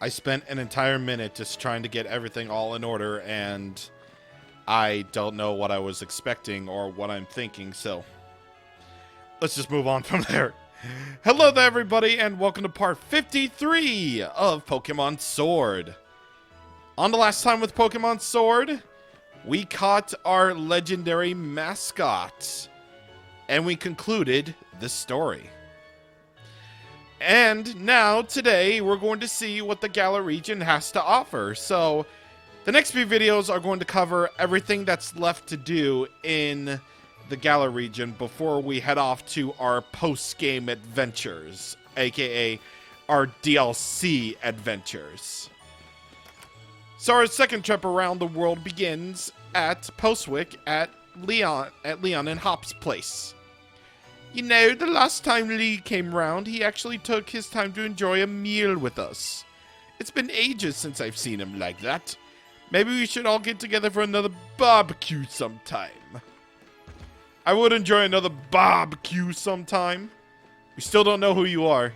I spent an entire minute just trying to get everything all in order, and I don't know what I was expecting or what I'm thinking, so let's just move on from there. Hello there, everybody, and welcome to part 53 of Pokemon Sword. On the last time with Pokemon Sword, we caught our legendary mascot, and we concluded the story. And now, today, we're going to see what the Galar region has to offer. So, the next few videos are going to cover everything that's left to do in the Galar region before we head off to our post-game adventures, aka our DLC adventures. So our second trip around the world begins at Postwick at Leon and Hop's place. You know, the last time Lee came round, he actually took his time to enjoy a meal with us. It's been ages since I've seen him like that. Maybe we should all get together for another barbecue sometime. I would enjoy another barbecue sometime. We still don't know who you are.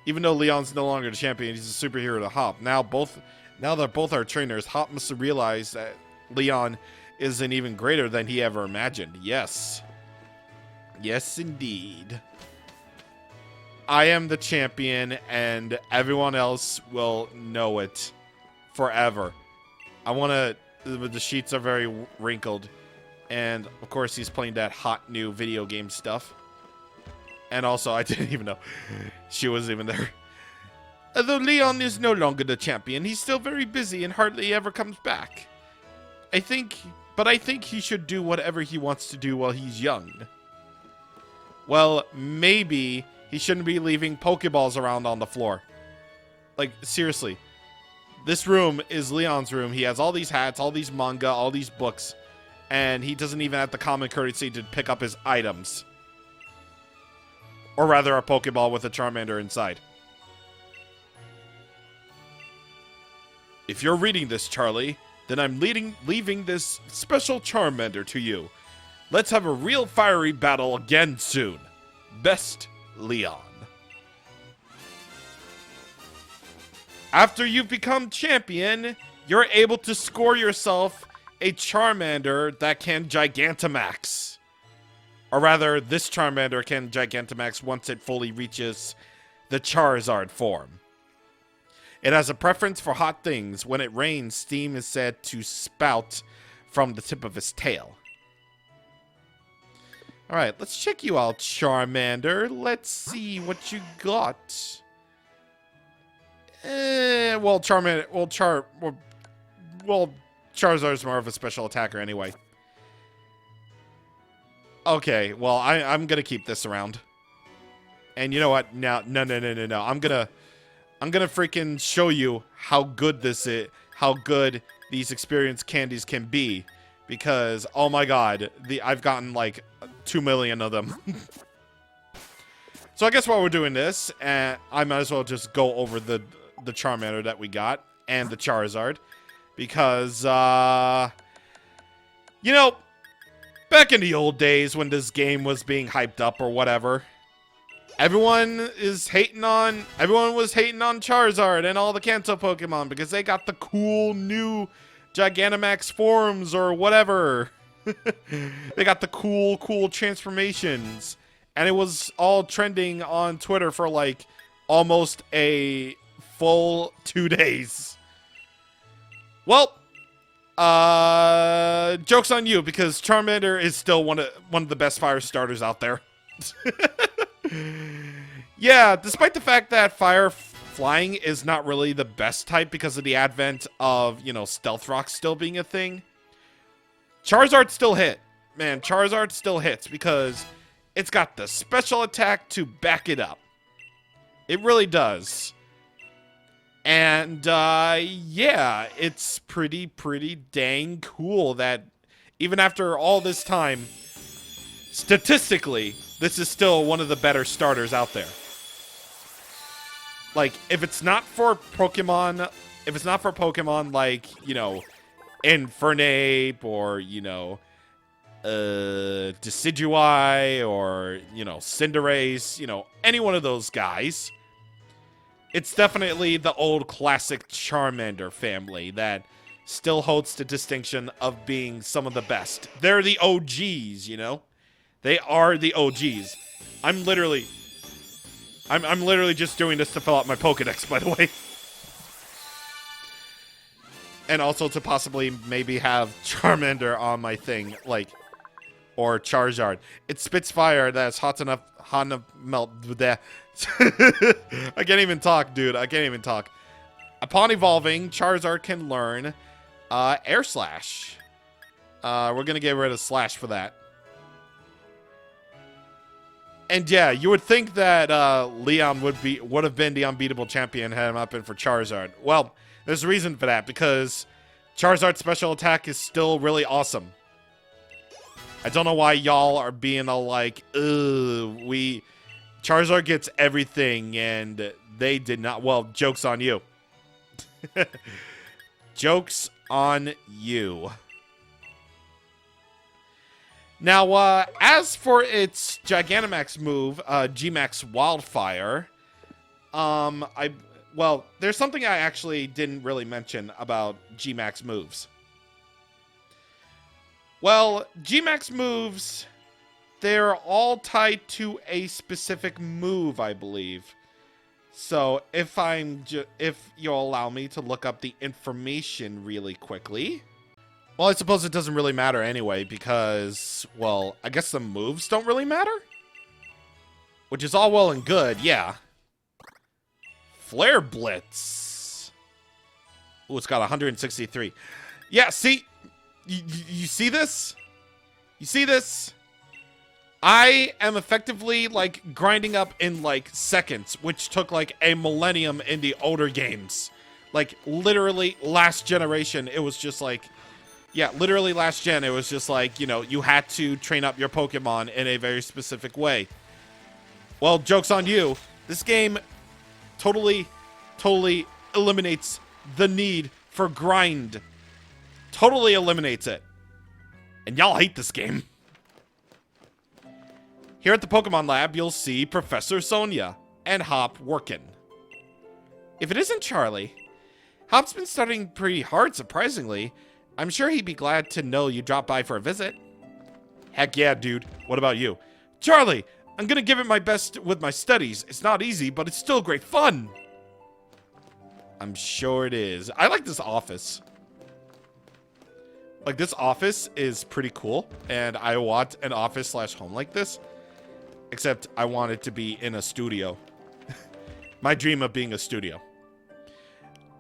Even though Leon's no longer the champion, he's a superhero to Hop. Now that both are trainers, Hop must have realized that Leon isn't even greater than he ever imagined. Yes. Yes, indeed. I am the champion, and everyone else will know it forever. The sheets are very wrinkled. And, of course, he's playing that hot new video game stuff. And also, I didn't even know she was even there. Although Leon is no longer the champion, he's still very busy and hardly ever comes back. I think he should do whatever he wants to do while he's young. Well, maybe he shouldn't be leaving Pokeballs around on the floor. Like, seriously. This room is Leon's room. He has all these hats, all these manga, all these books. And he doesn't even have the common courtesy to pick up his items. Or rather, a Pokeball with a Charmander inside. If you're reading this, Charlie, then I'm leaving this special Charmander to you. Let's have a real fiery battle again soon. Best, Leon. After you've become champion, you're able to score yourself a Charmander that can Gigantamax. Or rather, this Charmander can Gigantamax once it fully reaches the Charizard form. It has a preference for hot things. When it rains, steam is said to spout from the tip of its tail. Alright, let's check you out, Charmander. Let's see what you got. Charizard's more of a special attacker anyway. Okay, well, I'm gonna keep this around. And you know what? No. I'm gonna freaking show you how good this is, how good these experience candies can be. Because, oh my god, I've gotten like 2 million of them. So I guess while we're doing this, I might as well just go over the Charmander that we got and the Charizard. Because, you know, back in the old days when this game was being hyped up or whatever, everyone was hating on Charizard and all the Kanto Pokemon because they got the cool new Gigantamax forms or whatever. They got the cool transformations. And it was all trending on Twitter for like almost a full 2 days. Well, joke's on you because Charmander is still one of the best fire starters out there. Yeah, despite the fact that flying is not really the best type because of the advent of, you know, Stealth Rock still being a thing, Charizard still hit. Man, Charizard still hits because it's got the special attack to back it up. It really does. And, yeah, it's pretty dang cool that even after all this time, statistically, this is still one of the better starters out there. Like, if it's not for Pokemon like, you know, Infernape or, you know, Decidueye or, you know, Cinderace, you know, any one of those guys, It's definitely the old classic Charmander family that still holds the distinction of being some of the best. They're the OGs, you know? They are the OGs. I'm literally just doing this to fill out my Pokedex, by the way. And also to possibly maybe have Charmander on my thing, like, or Charizard. It spits fire that's hot enough melt. I can't even talk, dude. I can't even talk. Upon evolving, Charizard can learn Air Slash. We're gonna get rid of Slash for that. And yeah, you would think that Leon would have been the unbeatable champion had it not been for Charizard. Well, there's a reason for that, because Charizard's special attack is still really awesome. I don't know why y'all are being all like, ugh, Charizard gets everything, and they did not. Well, joke's on you. Joke's on you. Now, as for its Gigantamax move, G-Max Wildfire, well, there's something I actually didn't really mention about G-Max moves. Well, G-Max moves, they're all tied to a specific move, I believe. So, if you'll allow me to look up the information really quickly. Well, I suppose it doesn't really matter anyway, because, well, I guess the moves don't really matter? Which is all well and good, yeah. Flare Blitz. Ooh, it's got 163. Yeah, see? You see this? You see this? I am effectively, like, grinding up in, like, seconds, which took, like, a millennium in the older games. Like, literally, last generation, it was just, like... Yeah, literally last gen, it was just like, you know, you had to train up your Pokemon in a very specific way. Well, joke's on you. This game totally eliminates the need for grind. Totally eliminates it. And y'all hate this game. Here at the Pokemon Lab, you'll see Professor Sonia and Hop working. If it isn't Charlie, Hop's been studying pretty hard, surprisingly. I'm sure he'd be glad to know you dropped by for a visit. Heck yeah, dude. What about you? Charlie, I'm gonna give it my best with my studies. It's not easy, but it's still great fun. I'm sure it is. I like this office. Like, this office is pretty cool, and I want an office slash home like this. Except I want it to be in a studio. My dream of being a studio.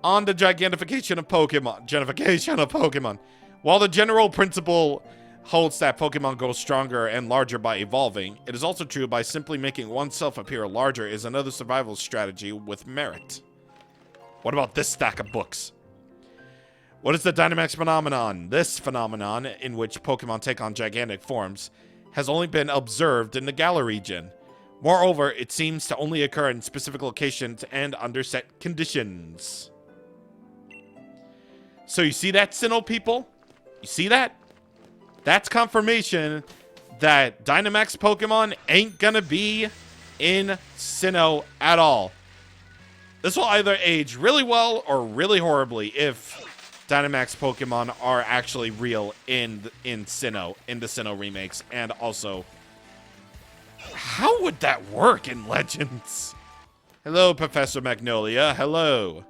On the gigantfication of Pokemon. While the general principle holds that Pokemon grow stronger and larger by evolving, it is also true by simply making oneself appear larger is another survival strategy with merit. What about this stack of books? What is the Dynamax phenomenon? This phenomenon, in which Pokemon take on gigantic forms, has only been observed in the Galar region. Moreover, it seems to only occur in specific locations and under set conditions. So you see that, Sinnoh people? You see that? That's confirmation that Dynamax Pokemon ain't gonna be in Sinnoh at all. This will either age really well or really horribly if Dynamax Pokemon are actually real in Sinnoh, in the Sinnoh remakes, and also, how would that work in Legends? Hello, Professor Magnolia. Hello.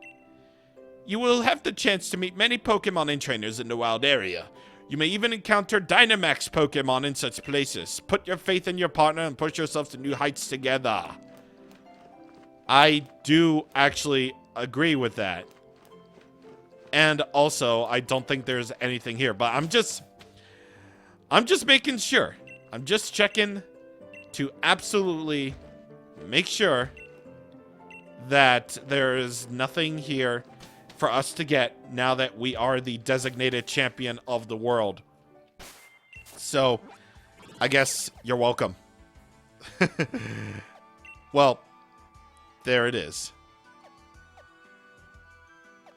You will have the chance to meet many Pokemon and trainers in the wild area. You may even encounter Dynamax Pokemon in such places. Put your faith in your partner and push yourself to new heights together. I do actually agree with that. And also, I don't think there's anything here, but I'm just making sure. I'm just checking to absolutely make sure that there is nothing here for us to get now that we are the designated champion of the world. So, I guess you're welcome. Well, there it is.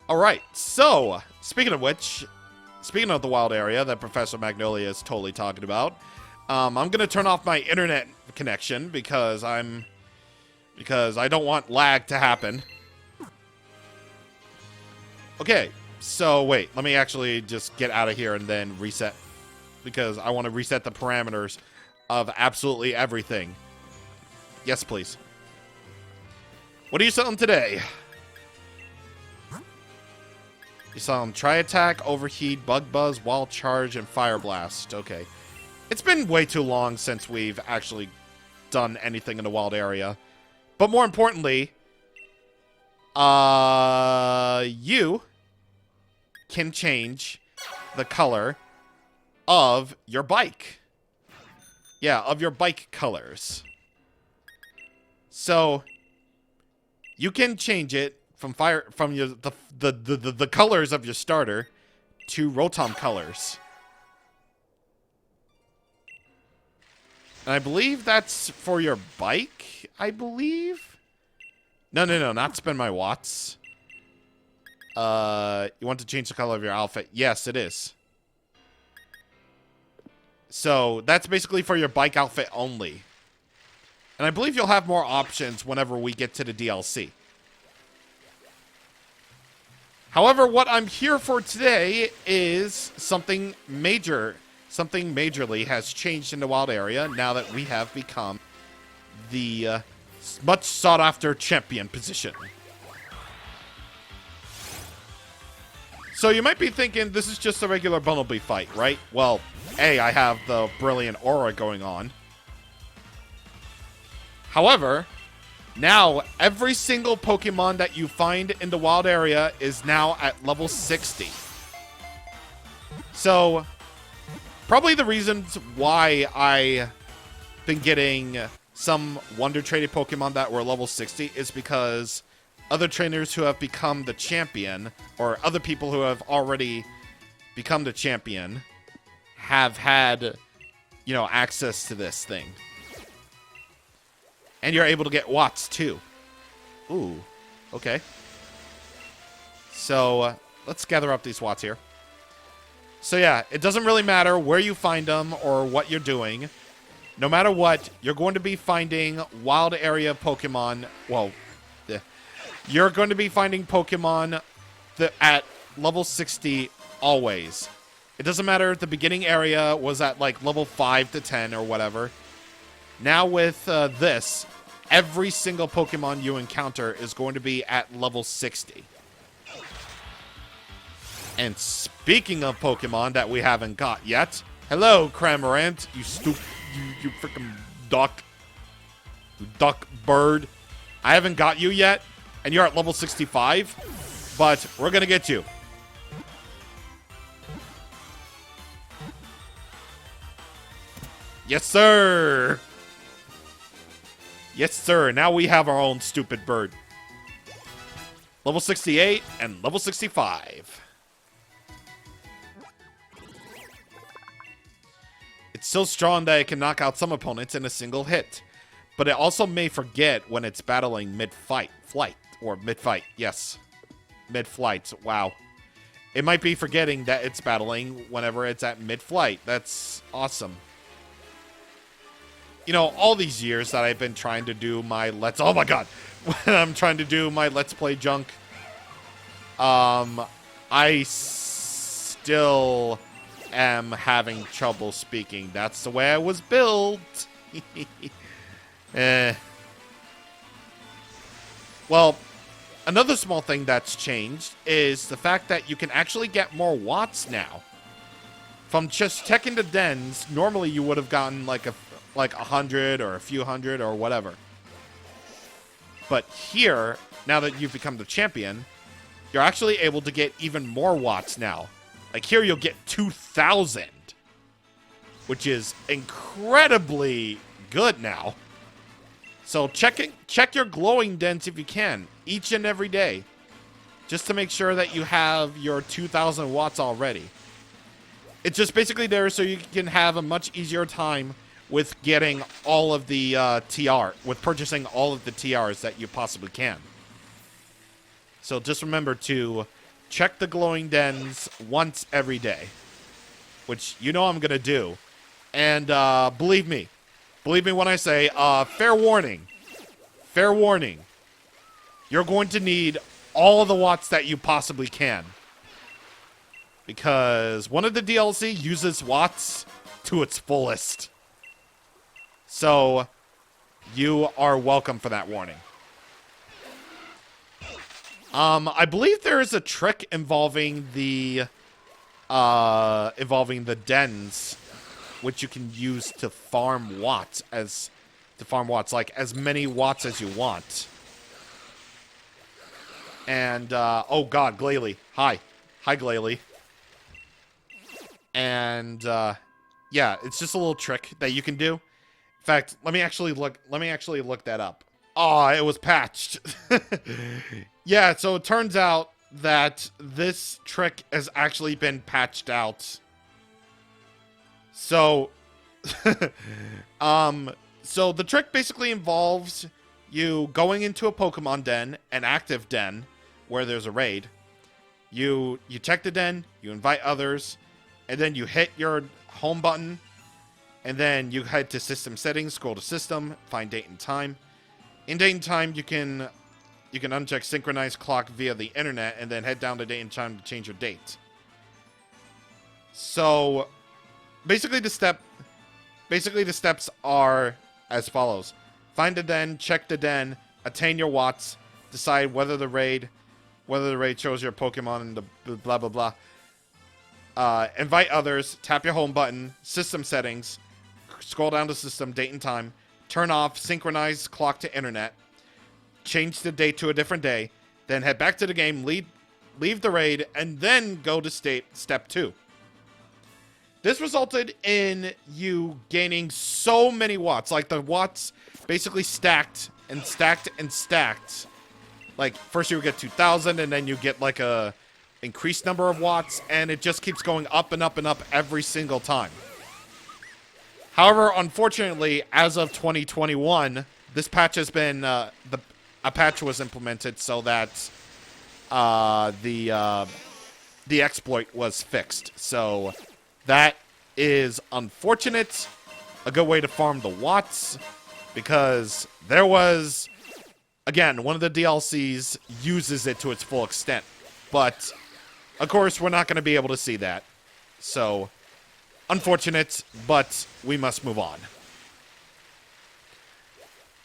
Alright, so, speaking of which, speaking of the wild area that Professor Magnolia is totally talking about, I'm going to turn off my internet connection because I don't want lag to happen. Okay, so wait, let me actually just get out of here and then reset, because I want to reset the parameters of absolutely everything. Yes, please. What are you selling today? You selling Tri-Attack, Overheat, Bug Buzz, Wild Charge, and Fire Blast. Okay. It's been way too long since we've actually done anything in the wild area. But more importantly, you can change the color of your bike. Yeah, of your bike colors. So you can change it from the colors of your starter to Rotom colors. And I believe that's for your bike, I believe? No, not spend my watts. You want to change the color of your outfit? Yes, it is. So, that's basically for your bike outfit only. And I believe you'll have more options whenever we get to the DLC. However, what I'm here for today is something major. Something majorly has changed in the wild area now that we have become the much sought-after champion position. So you might be thinking this is just a regular Bumblebee fight, right? Well, A, I have the brilliant aura going on. However, now every single Pokemon that you find in the wild area is now at level 60. So probably the reasons why I've been getting some Wonder Traded Pokemon that were level 60 is because other trainers who have become the champion, or other people who have already become the champion, have had, you know, access to this thing. And you're able to get watts, too. Ooh, okay. So, let's gather up these watts here. So yeah, it doesn't really matter where you find them or what you're doing. No matter what, you're going to be finding wild area Pokemon. Well, you're going to be finding Pokemon at level 60 always. It doesn't matter if the beginning area was at like level 5 to 10 or whatever. Now with this, every single Pokemon you encounter is going to be at level 60. And speaking of Pokemon that we haven't got yet, hello, Cramorant, you you freaking duck. You duck bird. I haven't got you yet, and you're at level 65, but we're gonna get you. Yes, sir! Yes, sir. Now we have our own stupid bird. Level 68 and level 65. It's so strong that it can knock out some opponents in a single hit. But it also may forget when it's battling mid-fight. Mid-fight, yes. Mid-flight, wow. It might be forgetting that it's battling whenever it's at mid-flight. That's awesome. You know, all these years that I've been trying to do my oh my god! When I'm trying to do my Let's Play junk, I still am having trouble speaking. That's the way I was built. Well, another small thing that's changed is the fact that you can actually get more watts now. From just checking the dens, normally you would have gotten like 100 or a few hundred or whatever. But here, now that you've become the champion, you're actually able to get even more watts now. Like here you'll get 2,000, which is incredibly good now. So check your glowing dens if you can, each and every day, just to make sure that you have your 2,000 watts already. It's just basically there so you can have a much easier time with getting all of the with purchasing all of the TRs that you possibly can. So just remember to check the glowing dens once every day, which you know I'm going to do. And believe me when I say, fair warning, you're going to need all of the watts that you possibly can. Because one of the DLC uses watts to its fullest. So, you are welcome for that warning. I believe there is a trick involving the dens, which you can use to farm watts like as many watts as you want. And oh god, Glalie. Hi, Glalie. And yeah, it's just a little trick that you can do. In fact, let me actually look that up. Oh, it was patched. Yeah, so it turns out that this trick has actually been patched out. So so the trick basically involves you going into a Pokemon den, an active den where there's a raid. You check the den, you invite others, and then you hit your home button, and then you head to system settings, scroll to system, find date and time. In date and time, you can uncheck synchronized clock via the internet, and then head down to date and time to change your date. So, basically the steps are as follows: find the den, check the den, attain your watts, decide whether the raid shows your Pokemon and the blah blah blah. Invite others, tap your home button, system settings, scroll down to system, date and time, turn off synchronized clock to internet, change the date to a different day, then head back to the game, leave the raid, and then go to step 2. This resulted in you gaining so many watts. Like, the watts basically stacked and stacked and stacked. Like, first you would get 2,000, and then you get, like, a increased number of watts, and it just keeps going up and up and up every single time. However, unfortunately, as of 2021, this patch has been, a patch was implemented so that the exploit was fixed. So that is unfortunate. A good way to farm the watts, because there was, again, one of the DLCs uses it to its full extent. But, of course, we're not going to be able to see that. So, unfortunate, but we must move on.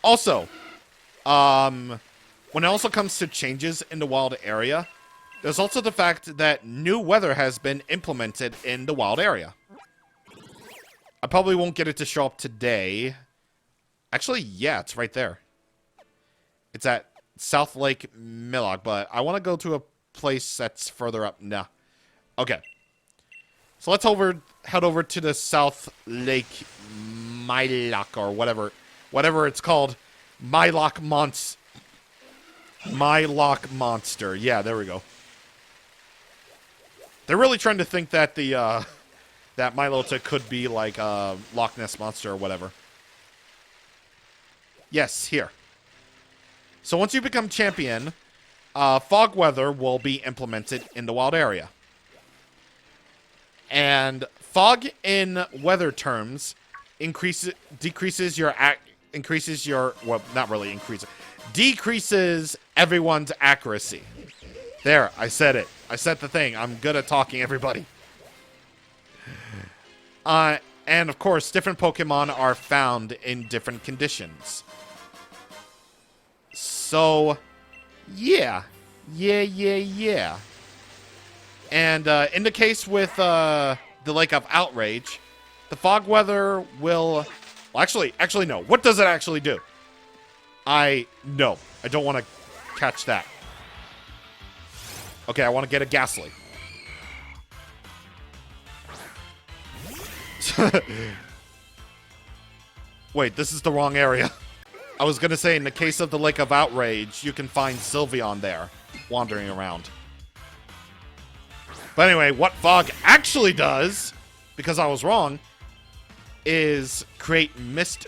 Also, when it also comes to changes in the wild area, there's also the fact that new weather has been implemented in the wild area. I probably won't get it to show up today. Actually, yeah, it's right there. It's at South Lake Millock, but I want to go to a place that's further up. Nah. Okay. So let's head over to the South Lake Millock, or whatever it's called. Millock Monster. Yeah, there we go. They're really trying to think that the that Milota could be like a Loch Ness Monster or whatever. Yes, here. So once you become champion, fog weather will be implemented in the wild area. And fog in weather terms decreases everyone's accuracy. There, I said it. I said the thing. I'm good at talking, everybody. And of course, different Pokemon are found in different conditions. So, yeah. And in the case with the Lake of Outrage, the fog weather will... Well, actually, no. What does it actually do? No. I don't want to catch that. Okay, I want to get a Ghastly. Wait, this is the wrong area. I was going to say, in the case of the Lake of Outrage, you can find Sylveon there, wandering around. But anyway, what fog actually does, because I was wrong, is creates mist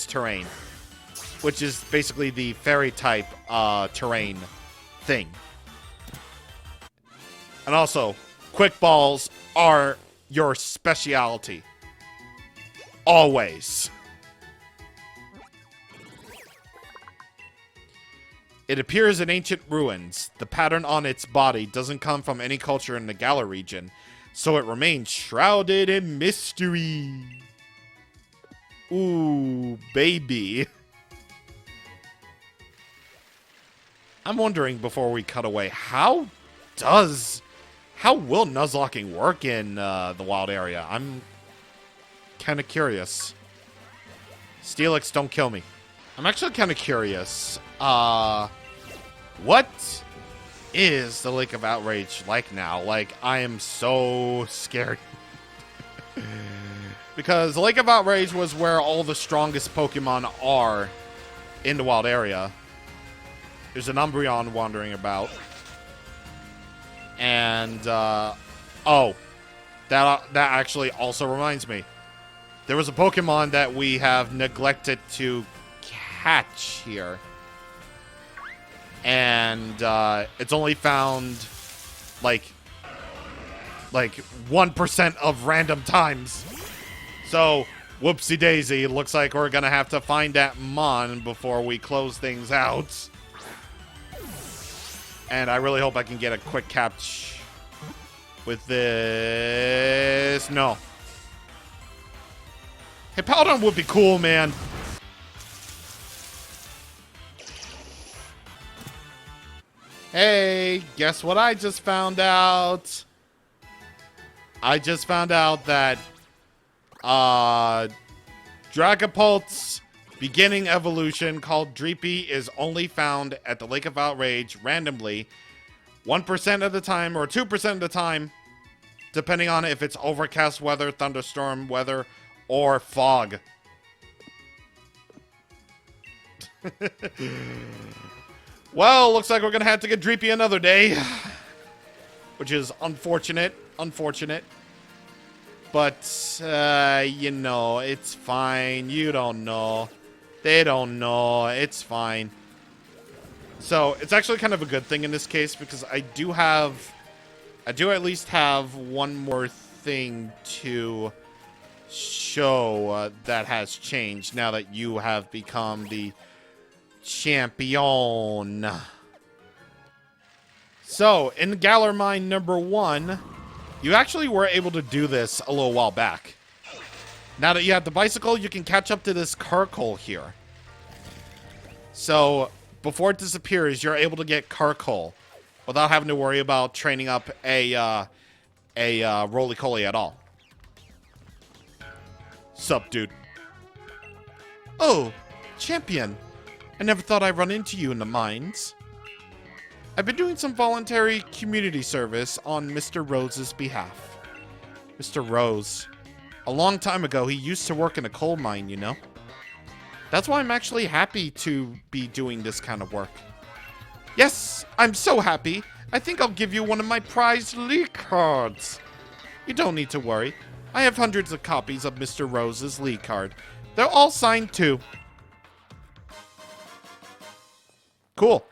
terrain, which is basically the fairy type terrain thing. And also, quick balls are your specialty. Always. It appears in ancient ruins. The pattern on its body doesn't come from any culture in the Galar region, so it remains shrouded in mystery. Ooh, baby. I'm wondering before we cut away, how will Nuzlocking work in the wild area? I'm kind of curious. Steelix, don't kill me. I'm actually kind of curious. What is the Lake of Outrage like now? Like, I am so scared. Because the Lake of Outrage was where all the strongest Pokemon are in the wild area. There's an Umbreon wandering about. And, oh. That actually also reminds me. There was a Pokemon that we have neglected to catch here. And, it's only found, like 1% of random times. So, whoopsie daisy, looks like we're gonna have to find that Mon before we close things out. And I really hope I can get a quick catch with this. No. Hey, Paladin would be cool, man. Hey, guess what I just found out? I just found out that Dragapult's beginning evolution called Dreepy is only found at the Lake of Outrage randomly 1% of the time or 2% of the time, depending on if it's overcast weather, thunderstorm weather, or fog. Well, looks like we're gonna have to get Dreepy another day, which is unfortunate. But, you know, it's fine. You don't know. They don't know. It's fine. So, it's actually kind of a good thing in this case because I do at least have one more thing to show that has changed now that you have become the champion. So, in Galar Mine number 1, you actually were able to do this a little while back. Now that you have the bicycle, you can catch up to this Carkol here. So, before it disappears, you're able to get Carkol without having to worry about training up a Roly-Coly at all. Sup, dude? Oh, champion. I never thought I'd run into you in the mines. I've been doing some voluntary community service on Mr. Rose's behalf. Mr. Rose. A long time ago, he used to work in a coal mine, you know? That's why I'm actually happy to be doing this kind of work. Yes, I'm so happy. I think I'll give you one of my prized league cards. You don't need to worry. I have hundreds of copies of Mr. Rose's league card. They're all signed too. Cool.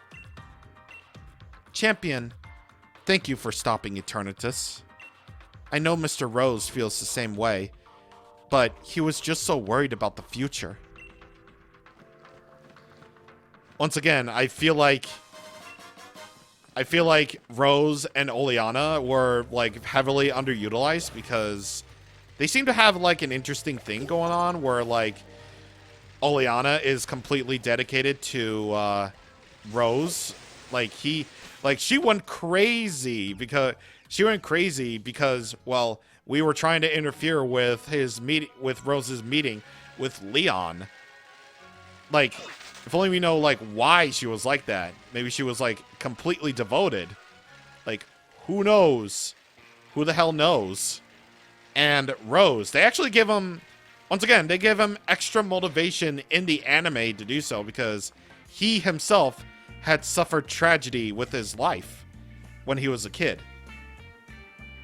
Champion, thank you for stopping Eternatus. I know Mr. Rose feels the same way, but he was just so worried about the future. Once again, I feel like Rose and Oleana were like heavily underutilized because they seem to have like an interesting thing going on where like Oleana is completely dedicated to Rose. She went crazy because well, we were trying to interfere with with Rose's meeting with Leon. Like, if only we know like why she was like that. Maybe she was like completely devoted. Like, who knows? Who the hell knows? And Rose, they actually give him, once again, they give him extra motivation in the anime to do so because he himself had suffered tragedy with his life when he was a kid.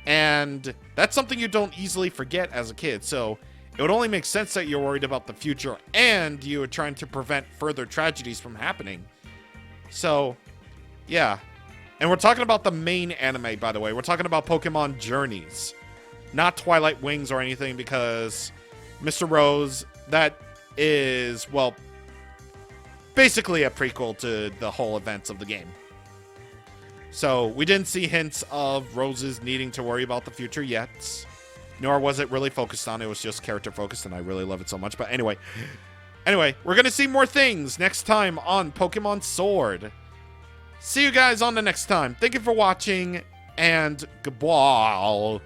And that's something you don't easily forget as a kid. So it would only make sense that you're worried about the future and you are trying to prevent further tragedies from happening. So, yeah. And we're talking about the main anime, by the way. We're talking about Pokemon Journeys. Not Twilight Wings or anything because Mr. Rose, that is, well, basically a prequel to the whole events of the game. So we didn't see hints of Rose's needing to worry about the future yet, nor was it really focused on. It was just character focused, and I really love it so much. But anyway, we're gonna see more things next time on Pokemon Sword. See you guys on the next time. Thank you for watching, and goodbye.